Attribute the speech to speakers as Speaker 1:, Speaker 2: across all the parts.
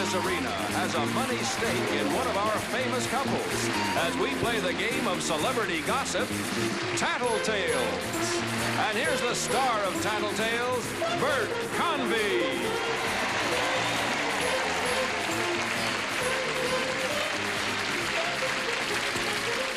Speaker 1: this arena has a money stake in one of our famous couples as we play the game of celebrity gossip, Tattletales. And here's the star of Tattletales, Bert Convy.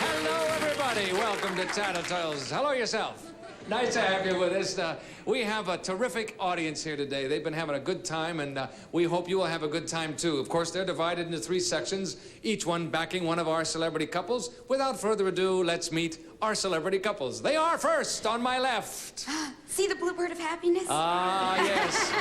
Speaker 1: Hello, everybody. Welcome to Tattletales. Hello yourself. Nice to have you with us. We have a terrific audience here today. They've been having a good time, and we hope you will have a good time, too. Of course, they're divided into 3 sections, each one backing one of our celebrity couples. Without further ado, let's meet our celebrity couples. They are first on my left.
Speaker 2: See the bluebird of happiness?
Speaker 1: Ah, yes.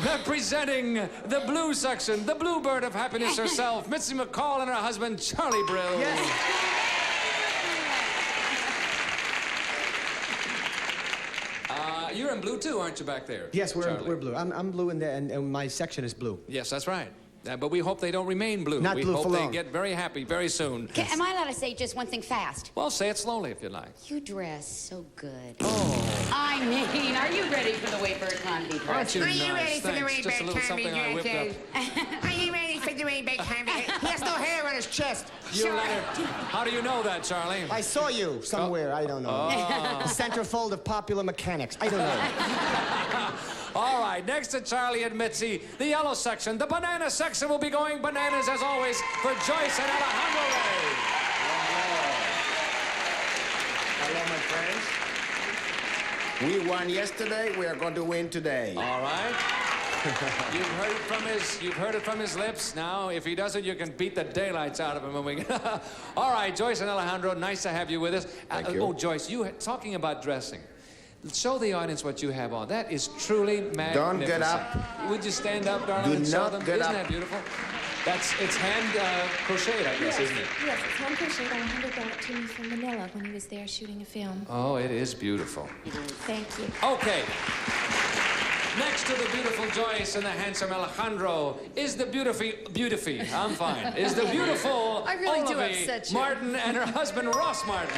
Speaker 1: Representing the blue section, the bluebird of happiness herself, Mitzi McCall and her husband, Charlie Brill.
Speaker 3: Yes.
Speaker 1: You're in blue, too, aren't you, back there?
Speaker 3: Yes, we're blue. I'm blue, and my section is blue.
Speaker 1: Yes, that's right. But we hope they don't remain blue.
Speaker 3: Not blue for long.
Speaker 1: We hope they get very happy very soon.
Speaker 2: Am I allowed to say just one thing fast?
Speaker 1: Well, say it slowly if you like.
Speaker 2: You dress so good.
Speaker 1: Oh.
Speaker 2: I mean, are you ready for the way Bert Convy dresses?
Speaker 1: Aren't you
Speaker 4: Are you
Speaker 1: nice?
Speaker 4: ready for the way
Speaker 1: Thanks. Just a
Speaker 4: Bert
Speaker 1: little
Speaker 4: Convy
Speaker 1: something I whipped
Speaker 4: dresses?
Speaker 1: up.
Speaker 4: Are you ready for the way Bert Convy? He has no hair on his chest.
Speaker 1: You let her... How do you know that, Charlie?
Speaker 3: I saw you somewhere. I don't know.
Speaker 1: Oh.
Speaker 3: The centerfold of popular mechanics. I don't know.
Speaker 1: All right, next to Charlie and Mitzi, the yellow section, the banana section will be going bananas, as always, for Joyce and Alejandro Rey.
Speaker 5: Hello, my friends. We won yesterday. We are going to win today.
Speaker 1: All right. You've heard it from his lips. Now, if he doesn't, you can beat the daylights out of him when we... All right, Joyce and Alejandro, nice to have you with us.
Speaker 5: Thank you.
Speaker 1: Oh, Joyce, talking about dressing. Show the audience what you have on. That is truly magnificent.
Speaker 5: Don't get up.
Speaker 1: Would you stand up, darling, and show them? Isn't that beautiful? It's hand crocheted, I guess, isn't it?
Speaker 6: Yes, it's hand crocheted. Alejandro brought it to me from Manila when he was there shooting a film.
Speaker 1: Oh, it is beautiful.
Speaker 6: Thank you.
Speaker 1: Okay. Next to the beautiful Joyce and the handsome Alejandro is the beautiful, I'm fine, is the beautiful
Speaker 2: I really do
Speaker 1: Olavee
Speaker 2: upset you.
Speaker 1: Martin and her husband, Ross Martin.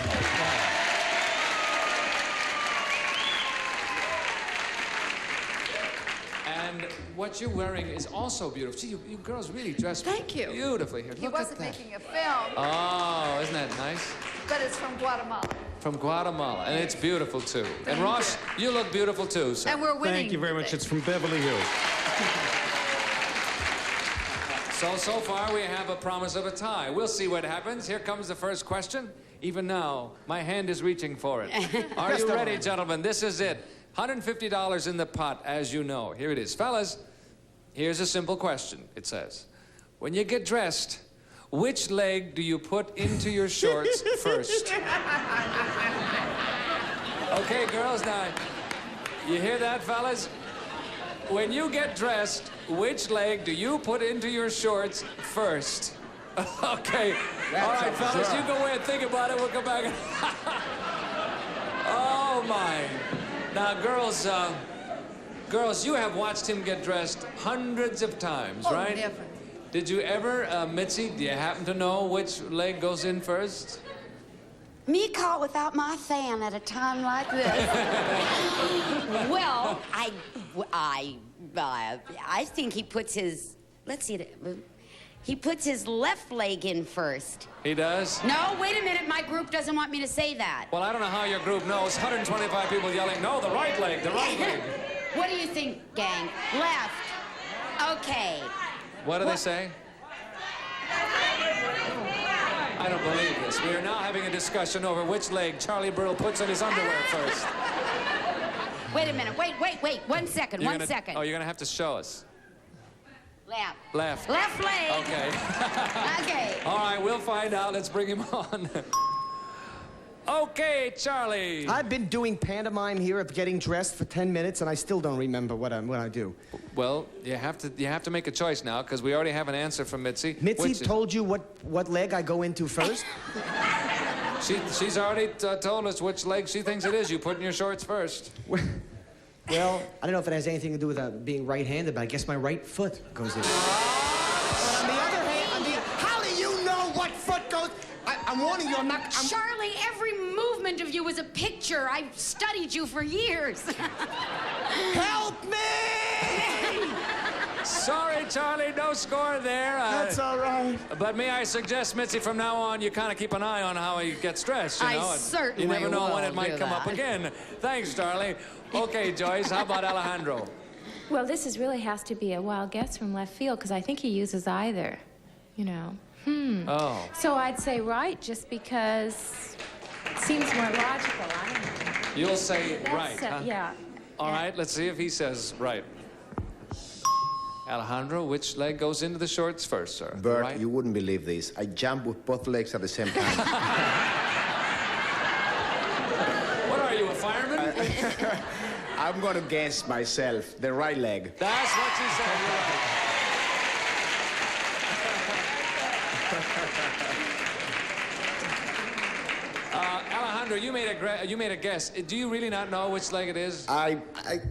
Speaker 1: And what you're wearing is also beautiful. Gee, you girls really dress beautifully here.
Speaker 7: He
Speaker 1: Look at
Speaker 7: wasn't
Speaker 1: that.
Speaker 7: making a film,
Speaker 1: Oh, isn't that nice?
Speaker 7: but it's from Guatemala.
Speaker 1: From Guatemala, and it's beautiful, too. And Ross, you look beautiful, too, sir.
Speaker 7: And we're winning.
Speaker 8: Thank you very much. It's from Beverly Hills.
Speaker 1: So far, we have a promise of a tie. We'll see what happens. Here comes the first question. Even now, my hand is reaching for it. Are you ready, gentlemen? This is it. $150 in the pot, as you know. Here it is. Fellas, here's a simple question, it says. When you get dressed, which leg do you put into your shorts first? Okay, girls, now, you hear that, fellas? When you get dressed, which leg do you put into your shorts first? Okay. All right, fellas, you go away and think about it. We'll come back. Oh, my. Now, girls, you have watched him get dressed hundreds of times, right?
Speaker 7: Never.
Speaker 1: Did you ever, Mitzi, do you happen to know which leg goes in first?
Speaker 2: Me caught without my fan at a time like this. Well, I think he puts his, let's see, he puts his left leg in first.
Speaker 1: He does?
Speaker 2: No, wait a minute, my group doesn't want me to say that.
Speaker 1: Well, I don't know how your group knows. 125 people yelling, no, the right leg, the right leg.
Speaker 2: What do you think, gang? Left. Okay.
Speaker 1: What do they say? I don't believe this. We are now having a discussion over which leg Charlie Brill puts on his underwear first.
Speaker 2: Wait a minute. Wait. 1 second.
Speaker 1: You're
Speaker 2: One
Speaker 1: gonna-
Speaker 2: second.
Speaker 1: Oh, you're going to have to show us.
Speaker 2: Left.
Speaker 1: Left.
Speaker 2: Left leg.
Speaker 1: Okay.
Speaker 2: Okay.
Speaker 1: All right, we'll find out. Let's bring him on. Okay, Charlie.
Speaker 3: I've been doing pantomime here of getting dressed for 10 minutes, and I still don't remember what I do.
Speaker 1: Well, you have to make a choice now, because we already have an answer from Mitzi.
Speaker 3: Mitzi told you what leg I go into first?
Speaker 1: She's already told us which leg she thinks it is. You put in your shorts first.
Speaker 3: Well, I don't know if it has anything to do with being right-handed, but I guess my right foot goes in. But on the other hand, how do you know what foot goes? I'm warning you, I'm not...
Speaker 2: Charlie, every movement of you is a picture. I've studied you for years.
Speaker 3: Help me!
Speaker 1: Sorry, Charlie, no score there.
Speaker 3: That's all right.
Speaker 1: But may I suggest, Mitzi, from now on, you kind of keep an eye on how he gets dressed, you know?
Speaker 2: I certainly
Speaker 1: You never know when
Speaker 2: will
Speaker 1: it might
Speaker 2: do
Speaker 1: come up
Speaker 2: that.
Speaker 1: again. Thanks, Charlie. Okay, Joyce, how about Alejandro?
Speaker 6: Well, this really has to be a wild guess from left field because I think he uses either, you know.
Speaker 1: Oh.
Speaker 6: So I'd say right just because it seems more logical. I don't know.
Speaker 1: You'll say
Speaker 6: That's,
Speaker 1: right, huh?
Speaker 6: Yeah.
Speaker 1: All right, let's see if he says right. Alejandro, which leg goes into the shorts first, sir? The
Speaker 5: Bert,
Speaker 1: right?
Speaker 5: you wouldn't believe this. I jump with both legs at the same time.
Speaker 1: What are you, a fireman?
Speaker 5: I'm going to guess myself. The right leg.
Speaker 1: That's what you said. You're right. Alejandro, you made a guess. Do you really not know which leg it is?
Speaker 5: I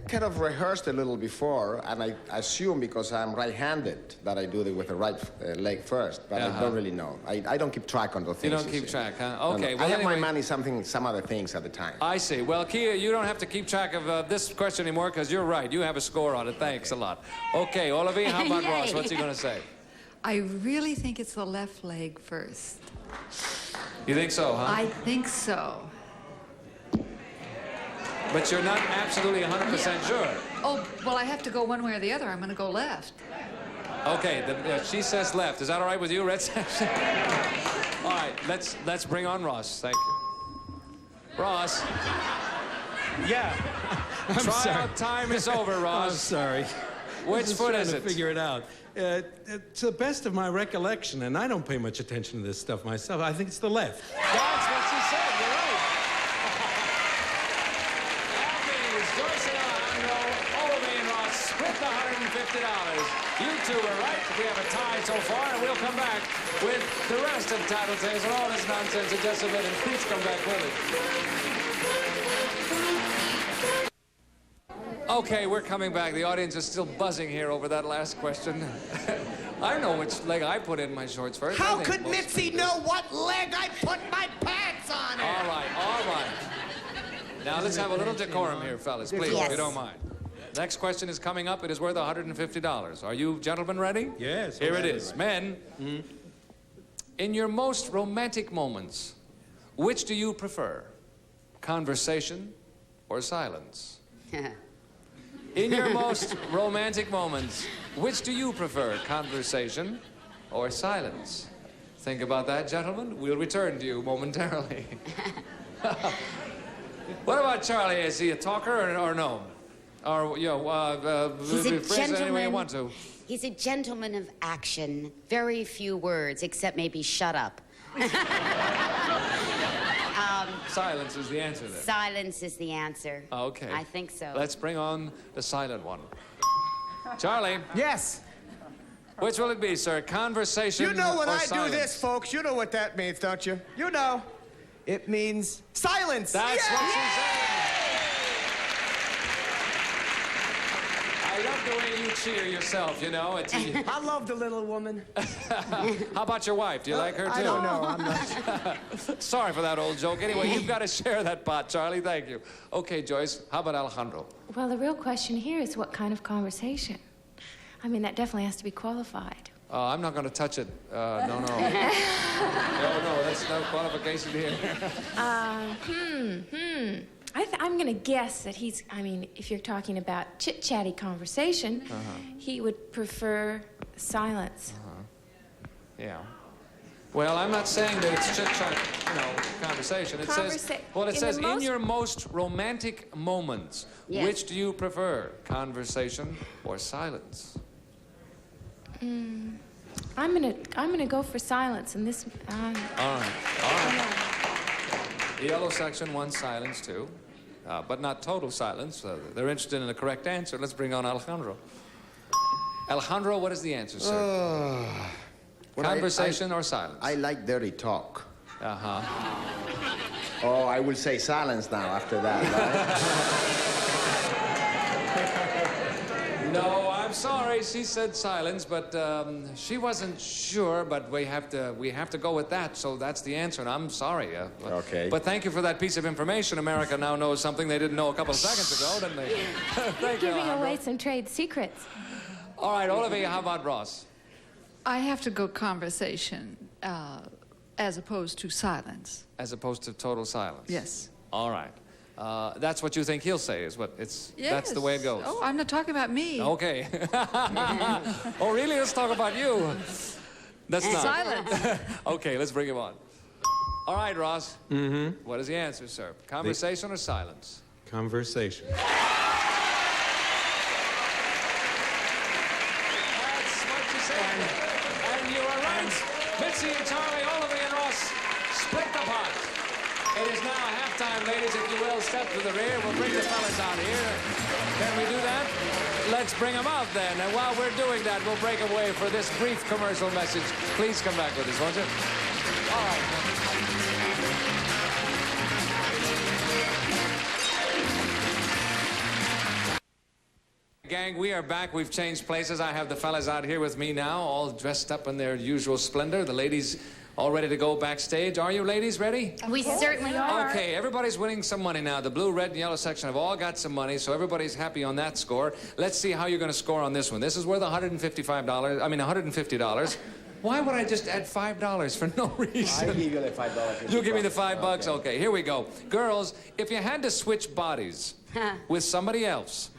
Speaker 5: kind of rehearsed a little before, and I assume because I'm right-handed that I do it with the right leg first, but I don't really know. I don't keep track on those
Speaker 1: You
Speaker 5: things.
Speaker 1: don't keep
Speaker 5: see.
Speaker 1: track, huh?
Speaker 5: No,
Speaker 1: Okay.
Speaker 5: no.
Speaker 1: Well,
Speaker 5: I have
Speaker 1: anyway,
Speaker 5: my money some other things at the time.
Speaker 1: I see. Well, Kia, you don't have to keep track of this question anymore because you're right. You have a score on it. Thanks a lot. Okay, Olavee, how about
Speaker 2: Yay.
Speaker 1: Ross? What's he going to say?
Speaker 7: I really think it's the left leg first.
Speaker 1: You think so, huh?
Speaker 7: I think so.
Speaker 1: But you're not absolutely 100% sure.
Speaker 7: Oh, well, I have to go one way or the other. I'm going to go left.
Speaker 1: Okay, she says left. Is that all right with you, Red? All right, let's bring on Ross. Thank you. Ross,
Speaker 8: Yeah. I'm sorry.
Speaker 1: tryout time is over,
Speaker 8: I'm
Speaker 1: Ross.
Speaker 8: sorry.
Speaker 1: Which
Speaker 8: Just
Speaker 1: foot
Speaker 8: trying
Speaker 1: is
Speaker 8: to
Speaker 1: it?
Speaker 8: figure it out. To the best of my recollection, and I don't pay much attention to this stuff myself, I think it's the left.
Speaker 1: That's what she said. You're right. That means Joyce and Alejandro, Olavee and Ross split the $150. You two were right. We have a tie so far, and we'll come back with the rest of Tattletales and all this nonsense in just a minute. Please come back with it. Okay, we're coming back. The audience is still buzzing here over that last question. I don't know which leg I put in my shorts first. I
Speaker 3: How
Speaker 1: think
Speaker 3: could
Speaker 1: most
Speaker 3: Mitzi
Speaker 1: people do.
Speaker 3: know what leg I put my pants on it?
Speaker 1: All right, all right. Now let's have a little decorum here, fellas, please, if
Speaker 2: Yes.
Speaker 1: you don't mind. Next question is coming up. It is worth $150. Are you gentlemen ready?
Speaker 8: Yes.
Speaker 1: Here it is. Men, in your most romantic moments, which do you prefer? Conversation or silence? In your most romantic moments, which do you prefer? Conversation or silence? Think about that, gentlemen. We'll return to you momentarily. What about Charlie? Is he a talker or no? Or, you know,
Speaker 2: He's a
Speaker 1: phrase it any way you
Speaker 2: gentleman.
Speaker 1: want to.
Speaker 2: He's a gentleman of action. Very few words, except maybe shut up.
Speaker 1: Silence is the answer then.
Speaker 2: Silence is the answer.
Speaker 1: Okay.
Speaker 2: I think so.
Speaker 1: Let's bring on the silent one. Charlie,
Speaker 3: Yes.
Speaker 1: which will it be, sir? Conversation
Speaker 3: You know when
Speaker 1: or
Speaker 3: I
Speaker 1: silence?
Speaker 3: do this, folks, you know what that means, don't you? You know. It means silence.
Speaker 1: That's
Speaker 3: Yeah.
Speaker 1: what she said. I love the way you cheer yourself, you know. It's,
Speaker 3: I love the little woman.
Speaker 1: how about your wife? Do you like her too?
Speaker 3: I don't know. I'm not.
Speaker 1: Sorry for that old joke. Anyway, you've got to share that pot, Charlie. Thank you. Okay, Joyce, how about Alejandro?
Speaker 6: Well, the real question here is what kind of conversation? I mean, that definitely has to be qualified.
Speaker 1: I'm not going to touch it. No, no. No, that's no qualification here.
Speaker 6: I'm going to guess that he's, I mean, if you're talking about chit-chatty conversation, he would prefer silence.
Speaker 1: Yeah. Well, I'm not saying that it's chit-chat, you know, conversation. It says, well, it says, in your most romantic moments,
Speaker 2: Yes.
Speaker 1: which do you prefer, conversation or silence?
Speaker 6: I'm gonna go for silence in this.
Speaker 1: All right. The yellow section wants silence, too. But not total silence. They're interested in the correct answer. Let's bring on Alejandro. Alejandro, what is the answer, sir?
Speaker 5: Well,
Speaker 1: Conversation or silence?
Speaker 5: I like dirty talk.
Speaker 1: Uh-huh.
Speaker 5: Oh, I will say silence now after that, right?
Speaker 1: No, I'm sorry. She said silence, but she wasn't sure. But we have to go with that. So that's the answer, and I'm sorry.
Speaker 5: Okay.
Speaker 1: But thank you for that piece of information. America now knows something they didn't know a couple of seconds ago, didn't they? Thank you,
Speaker 6: Giving
Speaker 1: Alejandro.
Speaker 6: away some trade secrets.
Speaker 1: All right, Olavee, how about Ross?
Speaker 7: I have to go conversation as opposed to silence.
Speaker 1: As opposed to total silence?
Speaker 7: Yes.
Speaker 1: All right. That's what you think he'll say, is what it's.
Speaker 7: Yes.
Speaker 1: That's the way it goes.
Speaker 7: Oh, I'm not talking about me.
Speaker 1: Okay. Oh, really? Let's talk about you. That's not.
Speaker 7: Silence.
Speaker 1: Okay, let's bring him on. All right, Ross.
Speaker 8: Mm-hmm.
Speaker 1: What is the answer, sir? Conversation or silence?
Speaker 8: Conversation.
Speaker 1: That's what you said. And you are right. Mitzi and Charlie, Olavee and Ross split the pot. It is now halftime, ladies, if you will. Step to the rear. We'll bring the fellas out here. Can we do that? Let's bring them out then. And while we're doing that, we'll break away for this brief commercial message. Please come back with us, won't you? All right. Gang, we are back. We've changed places. I have the fellas out here with me now, all dressed up in their usual splendor. The ladies all ready to go backstage. Are you ladies ready?
Speaker 2: We certainly are.
Speaker 1: Okay, everybody's winning some money now. The blue, red, and yellow section have all got some money, so everybody's happy on that score. Let's see how you're going to score on this one. This is worth $150. Why would I just add $5 for no reason?
Speaker 5: I give you the $5.
Speaker 1: You give me the $5? Okay, here we go. Girls, if you had to switch bodies with somebody else,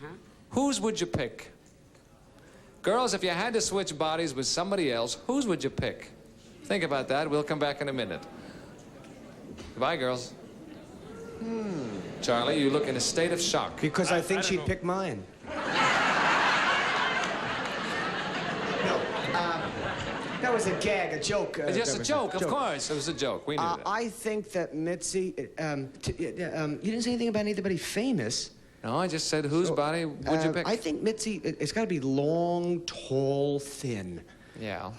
Speaker 1: whose would you pick? Girls, if you had to switch bodies with somebody else, whose would you pick? Think about that. We'll come back in a minute. Goodbye, girls. Charlie, you look in a state of shock.
Speaker 3: Because I think she'd pick mine. No, that was a gag, a joke.
Speaker 1: It's just a joke, of course. It was a joke. We knew that.
Speaker 3: I think that Mitzi, you didn't say anything about anybody famous.
Speaker 1: No, I just said whose body would you pick?
Speaker 3: I think Mitzi, it's got to be long, tall, thin.
Speaker 1: Yeah.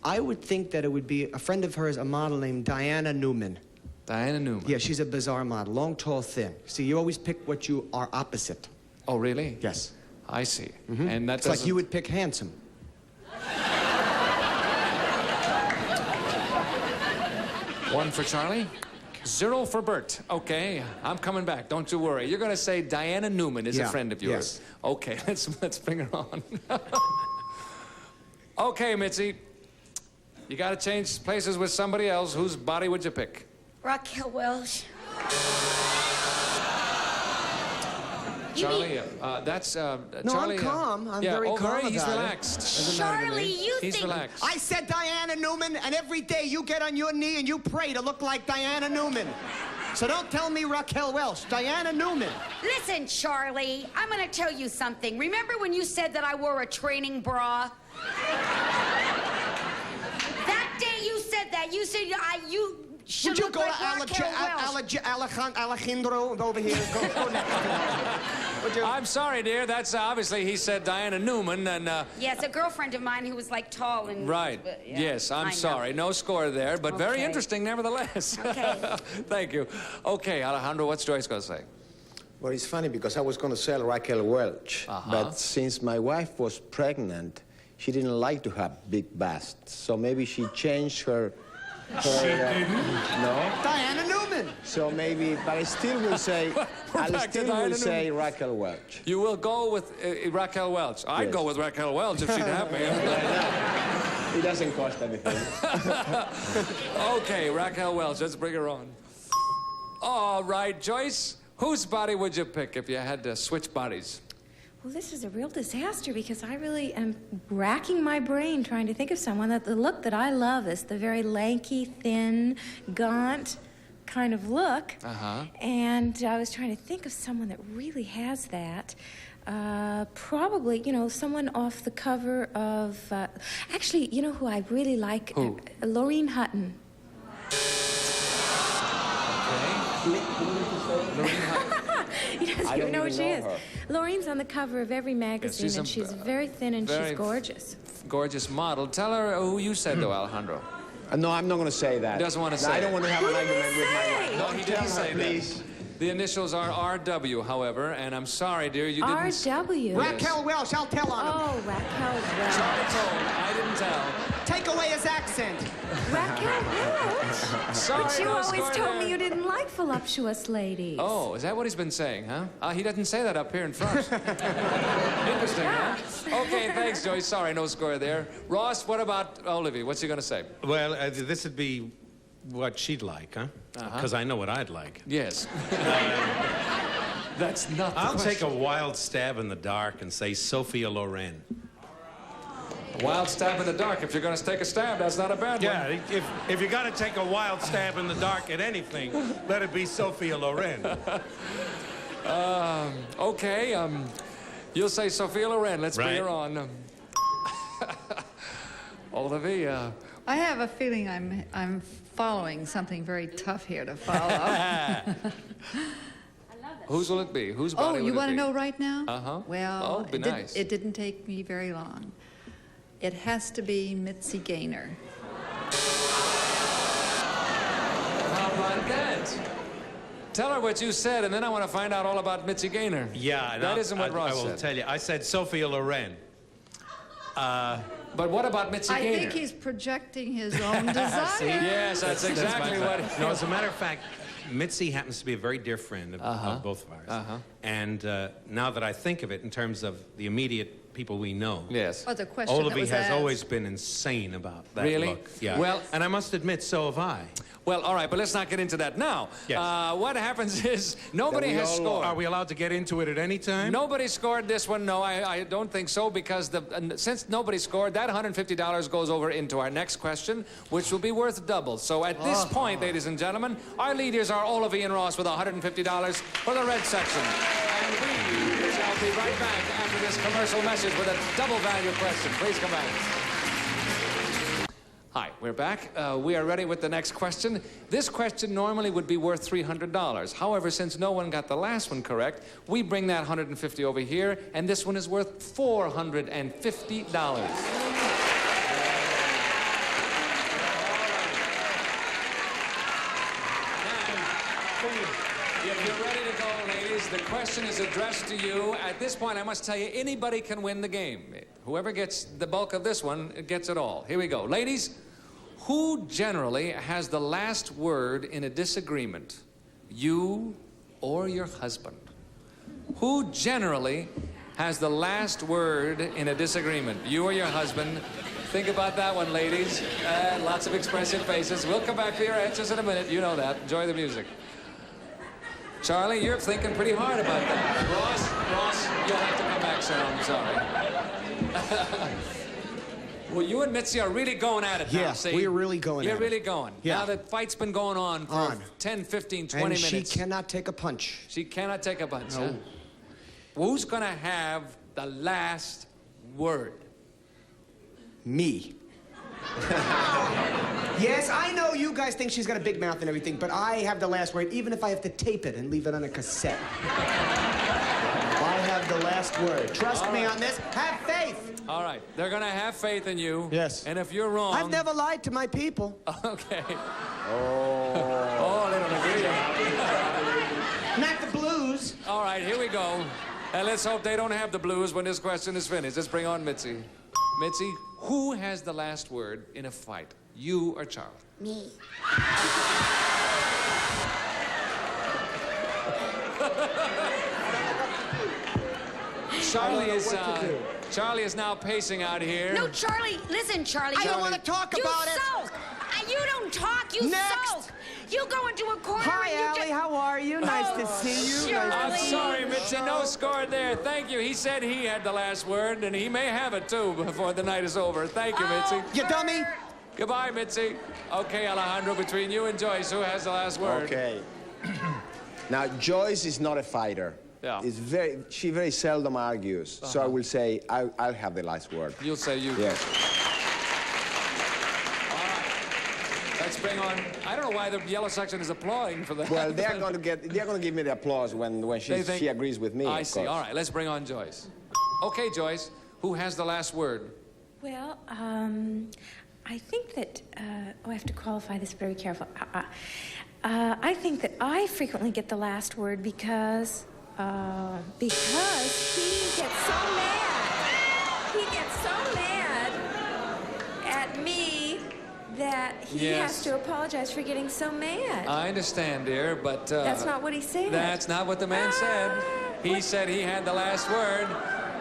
Speaker 3: I would think that it would be a friend of hers, a model named Diana Newman.
Speaker 1: Diana Newman.
Speaker 3: Yeah, she's a bizarre model. Long, tall, thin. See, you always pick what you are opposite.
Speaker 1: Oh, really?
Speaker 3: Yes.
Speaker 1: I see. And that's
Speaker 3: It's like you would pick handsome.
Speaker 1: One for Charlie, 0 for Bert. Okay, I'm coming back. Don't you worry. You're going to say Diana Newman is a friend of yours.
Speaker 3: Yes.
Speaker 1: Okay, let's bring her on. Okay, Mitzi. You got to change places with somebody else. Whose body would you pick?
Speaker 2: Raquel Welch.
Speaker 1: Charlie, that's
Speaker 3: No,
Speaker 1: Charlie.
Speaker 3: I'm calm. I'm very calm
Speaker 1: He's
Speaker 3: about it.
Speaker 1: relaxed.
Speaker 3: Doesn't matter to
Speaker 2: Charlie,
Speaker 3: me.
Speaker 2: you
Speaker 1: He's
Speaker 2: think...
Speaker 1: relaxed.
Speaker 3: I said Diana Newman, and every day you get on your knee and you pray to look like Diana Newman. So don't tell me Raquel Welch. Diana Newman.
Speaker 2: Listen, Charlie, I'm going to tell you something. Remember when you said that I wore a training bra? That day you said that. You said you should
Speaker 3: Would you
Speaker 2: look
Speaker 3: go
Speaker 2: like
Speaker 3: to
Speaker 2: Raquel Welch.
Speaker 3: Alejandro over here? Go next. Would you?
Speaker 1: I'm sorry, dear. That's obviously he said Diana Newman, and
Speaker 2: Yes, a girlfriend of mine who was like tall and...
Speaker 1: right.
Speaker 2: Yeah,
Speaker 1: Yes, I'm
Speaker 2: I know.
Speaker 1: sorry. No score there, but very
Speaker 2: Okay.
Speaker 1: interesting nevertheless.
Speaker 2: Okay.
Speaker 1: Thank you. Okay, Alejandro, what's Joyce going to say?
Speaker 5: Well, it's funny because I was going to sell Raquel Welch, but since my wife was pregnant, she didn't like to have big busts. So maybe she changed her... No?
Speaker 3: Diana Newman.
Speaker 5: So maybe, but I still will say,
Speaker 1: We're back to Diana Newman.
Speaker 5: Raquel Welch.
Speaker 1: You will go with Raquel Welch. I'd
Speaker 5: Yes.
Speaker 1: go with Raquel Welch if she'd have me.
Speaker 5: It doesn't cost anything.
Speaker 1: Okay, Raquel Welch. Let's bring her on. All right, Joyce. Whose body would you pick if you had to switch bodies?
Speaker 6: Well, this is a real disaster because I really am racking my brain trying to think of someone that the look that I love is the very lanky, thin, gaunt kind of look. And I was trying to think of someone that really has that. Probably, you know, someone off the cover of... actually, you know who I really like?
Speaker 1: Who?
Speaker 6: Lorene Hutton. He doesn't even know who she is. Lorraine's on the cover of every magazine,
Speaker 1: she's
Speaker 6: and she's very thin and she's gorgeous.
Speaker 1: Gorgeous model. Tell her who you said, though, Alejandro.
Speaker 5: No, I'm not going to say that.
Speaker 1: He doesn't want to say
Speaker 5: I don't
Speaker 1: it.
Speaker 5: want to have an argument with my wife.
Speaker 1: No, he didn't say
Speaker 5: please.
Speaker 1: that. The initials are R.W., however, and I'm sorry, dear, you didn't...
Speaker 6: R.W.?
Speaker 3: Raquel Welch, I'll tell on him.
Speaker 6: Oh, Raquel Welch.
Speaker 1: Charlie told, I didn't tell.
Speaker 3: Take away his accent.
Speaker 6: Raquel Welch.
Speaker 1: Sorry,
Speaker 6: But you
Speaker 1: no
Speaker 6: always
Speaker 1: score
Speaker 6: told
Speaker 1: there.
Speaker 6: me you didn't like voluptuous ladies.
Speaker 1: Oh, is that what he's been saying, huh? He doesn't say that up here in front. Interesting, huh? Okay, thanks, Joyce. Sorry, no score there. Ross, what about Olavee? What's he going to say?
Speaker 8: Well, this would be what she'd like, huh? Because I know what I'd like.
Speaker 1: Yes. That's not the
Speaker 8: I'll
Speaker 1: question.
Speaker 8: take a wild stab in the dark and say Sophia Loren.
Speaker 1: A wild stab in the dark. If you're going to take a stab, that's not a bad one.
Speaker 8: Yeah, if you got to take a wild stab in the dark at anything, let it be Sophia Loren.
Speaker 1: Okay, you'll say Sophia Loren. Let's bring her on. Olavee,
Speaker 7: I have a feeling I'm following something very tough here to follow.
Speaker 1: whose will it be? Whose body
Speaker 7: Oh,
Speaker 1: will
Speaker 7: you
Speaker 1: it
Speaker 7: want to
Speaker 1: be?
Speaker 7: know right now?
Speaker 1: Uh-huh.
Speaker 7: Well,
Speaker 1: Oh, be nice.
Speaker 7: it didn't take me very long. It has to be Mitzi Gaynor.
Speaker 1: How about that? Tell her what you said, and then I want to find out all about Mitzi Gaynor.
Speaker 8: Yeah,
Speaker 1: That isn't what Ross
Speaker 8: I will
Speaker 1: said.
Speaker 8: tell you. I said Sophia Loren.
Speaker 1: But what about Mitzi
Speaker 7: I
Speaker 1: Gaynor?
Speaker 7: think he's projecting his own desire.
Speaker 1: Yes, that's exactly what...
Speaker 8: No, as a matter of fact, Mitzi happens to be a very dear friend of both of ours. And now that I think of it in terms of the immediate people we know,
Speaker 1: Yes.
Speaker 7: Oh, the question that
Speaker 8: Olavee
Speaker 7: was
Speaker 8: has
Speaker 7: asked.
Speaker 8: always been insane about that
Speaker 1: Really?
Speaker 8: look. Yeah.
Speaker 1: Well-
Speaker 8: and I must admit, so have I.
Speaker 1: Well, all right, but let's not get into that now.
Speaker 8: Yes.
Speaker 1: What happens is nobody has scored.
Speaker 8: Are we allowed to get into it at any time?
Speaker 1: Nobody scored this one. No, I don't think so, because since nobody scored, that $150 goes over into our next question, which will be worth double. So at this point, ladies and gentlemen, our leaders are Olavee and Ross with $150 for the red section. And we shall be right back after this commercial message with a double value question. Please come back. Hi, we're back. We are ready with the next question. This question normally would be worth $300. However, since no one got the last one correct, we bring that $150 over here, and this one is worth $450. If you're ready to go, ladies, the question is addressed to you. At this point, I must tell you, anybody can win the game. Whoever gets the bulk of this one gets it all. Here we go. Ladies, who generally has the last word in a disagreement? You or your husband? Who generally has the last word in a disagreement? You or your husband? Think about that one, ladies. Lots of expressive faces. We'll come back to your answers in a minute. You know that. Enjoy the music. Charlie, you're thinking pretty hard about that. Ross, you'll have to come back, sir. I'm sorry. Well, you and Mitzi are really going at it now,
Speaker 3: Yeah,
Speaker 1: see?
Speaker 3: we're really going at it.
Speaker 1: You're really going.
Speaker 3: Yeah.
Speaker 1: Now, the fight's been going on for 10, 15, 20
Speaker 3: And
Speaker 1: minutes.
Speaker 3: she cannot take a punch.
Speaker 1: She cannot take a punch,
Speaker 3: No.
Speaker 1: huh? Who's going to have the last word?
Speaker 3: Me. Yes, I know you guys think she's got a big mouth and everything, but I have the last word, even if I have to tape it and leave it on a cassette. I have the last word. Trust me on this. Have faith.
Speaker 1: All right. They're going to have faith in you.
Speaker 3: Yes.
Speaker 1: And if you're wrong...
Speaker 3: I've never lied to my people.
Speaker 1: Okay. Oh, they don't agree.
Speaker 3: Not the blues.
Speaker 1: All right, here we go. And let's hope they don't have the blues when this question is finished. Let's bring on Mitzi. Mitzi, who has the last word in a fight? You or Charlie?
Speaker 2: Me.
Speaker 1: Charlie is now pacing out here.
Speaker 2: No, Charlie, listen, Charlie.
Speaker 3: I don't want to talk about it.
Speaker 2: You sulk. You don't talk, you
Speaker 3: Next.
Speaker 2: sulk. You go into a corner
Speaker 3: Hi,
Speaker 2: and you
Speaker 3: Allie.
Speaker 2: just...
Speaker 3: How are you? Nice to see you.
Speaker 2: Charlie.
Speaker 1: I'm sorry, Mitzi, no score there. Thank you. He said he had the last word, and he may have it, too, before the night is over. Thank you, Mitzi.
Speaker 3: You dummy.
Speaker 1: Goodbye, Mitzi. Okay, Alejandro, between you and Joyce, who has the last word?
Speaker 5: Okay. Now, Joyce is not a fighter.
Speaker 1: Yeah.
Speaker 5: She very seldom argues. So I will say I'll have the last word.
Speaker 1: You'll say you.
Speaker 5: Yes.
Speaker 1: All right. Let's bring on... I don't know why the yellow section is applauding for that.
Speaker 5: Well, they're going to give me the applause when she agrees with me.
Speaker 1: I
Speaker 5: of
Speaker 1: see.
Speaker 5: course.
Speaker 1: All right, let's bring on Joyce. Okay, Joyce, who has the last word?
Speaker 6: Well, I think that, I have to qualify this very carefully. I think that I frequently get the last word because he gets so mad. He gets so mad at me that he
Speaker 1: Yes.
Speaker 6: has to apologize for getting so mad.
Speaker 1: I understand, dear, but...
Speaker 6: That's not what he said.
Speaker 1: That's not what the man said. He said he had the last word,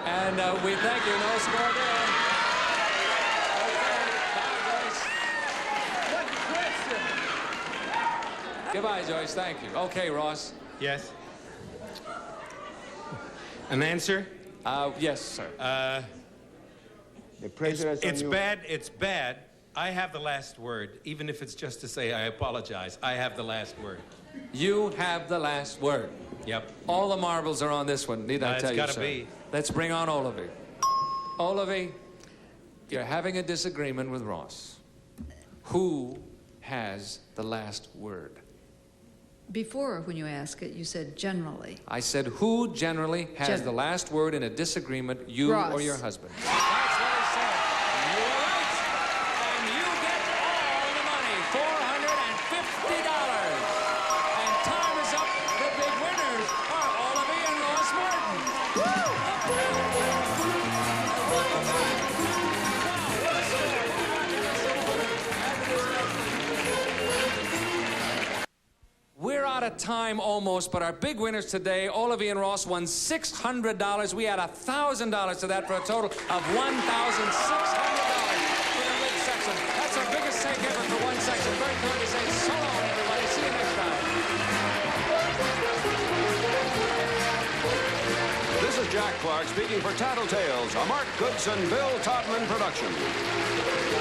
Speaker 1: and we thank you. No score there. Okay, bye, Joyce. Goodbye, Joyce. Thank you. Okay, Ross.
Speaker 8: Yes. An answer?
Speaker 1: Yes, sir.
Speaker 5: The pressure is on
Speaker 8: It's
Speaker 5: you.
Speaker 8: bad. It's bad. I have the last word, even if it's just to say I apologize. I have the last word.
Speaker 1: You have the last word.
Speaker 8: Yep.
Speaker 1: All the marbles are on this one, need I
Speaker 8: It's
Speaker 1: tell you,
Speaker 8: gotta
Speaker 1: sir?
Speaker 8: be.
Speaker 1: Let's bring on Olavee. Olavee, you're having a disagreement with Ross. Who has the last word?
Speaker 7: Before, when you ask it, you said generally.
Speaker 1: I said, who generally has the last word in a disagreement, you
Speaker 7: Ross.
Speaker 1: or your husband? That's what I said. You were right. And you get all the money, $450. And time is up. The big winners are Olavee and Ross Martin. We're out of time almost, but our big winners today, Olavee and Ross, won $600. We add $1,000 to that for a total of $1,600 for the rig section. That's our biggest take ever for one section. Very good to say so long, everybody. See you next time.
Speaker 9: This is Jack Clark speaking for Tattletales, a Mark Goodson, Bill Todman production.